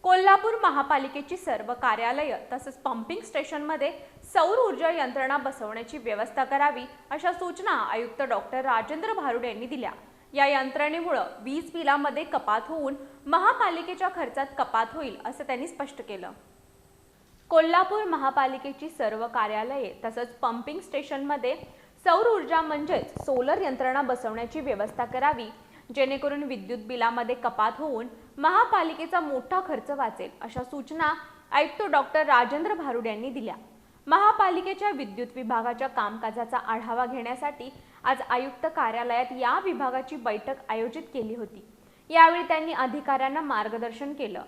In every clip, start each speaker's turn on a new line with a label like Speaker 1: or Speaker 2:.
Speaker 1: कोल्हापूर महापालिकेची सर्व कार्यालय तसंच पंपिंग स्टेशनमध्ये सौर ऊर्जा यंत्रणा बसवण्याची व्यवस्था करावी अशा सूचना आयुक्त डॉक्टर राजेंद्र भारुड यांनी दिल्या। या यंत्रणेमुळे वीज बिलामध्ये कपात होऊन महापालिकेच्या खर्चात कपात होईल असं त्यांनी स्पष्ट केलं। कोल्हापूर महापालिकेची सर्व कार्यालये तसंच पंपिंग स्टेशनमध्ये सौर ऊर्जा म्हणजेच सोलर यंत्रणा बसवण्याची व्यवस्था करावी, जेणेकरून विद्युत बिलामध्ये कपात होऊन महापालिकेचा मोठा खर्च वाचेल अशा सूचना आयुक्त डॉक्टर राजेंद्र भारुड यांनी दिल्या। महापालिकेच्या विद्युत विभागाच्या कामकाजाचा आढावा घेण्यासाठी आज आयुक्त कार्यालयात या विभागाची बैठक आयोजित केली होती। यावेळी त्यांनी अधिकाऱ्यांना मार्गदर्शन केलं।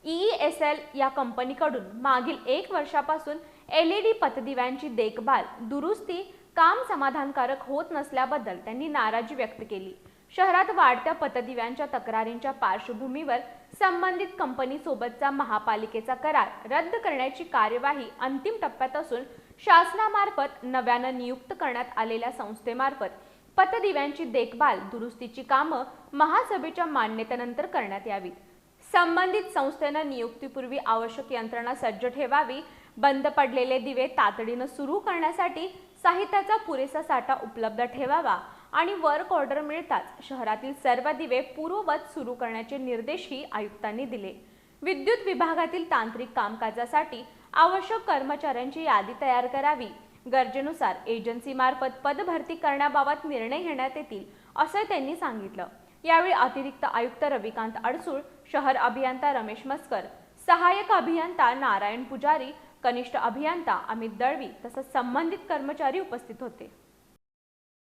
Speaker 1: EESL या कंपनीकडून मागील 1 वर्षापासून LED पथदिव्यांची देखभाल, दुरुस्ती काम समाधानकारक होत नसल्याबद्दल त्यांनी नाराजी व्यक्त केली। शहरात वाढत्या पथदिव्यांच्या तक्रारींच्या पार्श्वभूमीवर संबंधित कंपनीसोबतचा महापालिकेचा करार रद्द करण्याची कार्यवाही अंतिम टप्प्यात असून शासनामार्फत नव्याने नियुक्त करण्यात आलेल्या संस्थेमार्फत पथदिव्यांची देखभाल, दुरुस्तीची कामं महासभेच्या मान्यतेनंतर करण्यात यावीत। संबंधित संस्थेने नियुक्तीपूर्वी आवश्यक यंत्रणा सज्ज ठेवावी, बंद पडलेले दिवे तातडीने सुरू करण्यासाठी साहित्याचा पुरेसा साठा उपलब्ध ठेवावा आणि वर्क ऑर्डर मिळताच शहरातील सर्व दिवे पूर्ववत सुरू करण्याचे निर्देशही आयुक्तांनी दिले। विद्युत विभागातील तांत्रिक कामकाजासाठी आवश्यक कर्मचाऱ्यांची यादी तयार करावी, गरजेनुसार एजन्सीमार्फत पदभरती करण्याबाबत निर्णय घेण्यात येतील असं त्यांनी सांगितलं। यावेळी अतिरिक्त आयुक्त रविकांत अडसूळ, शहर अभियंता रमेश मस्कर, सहाय्यक अभियंता नारायण पुजारी, कनिष्ठ अभियंता अमित दळवी तसंच संबंधित कर्मचारी उपस्थित होते।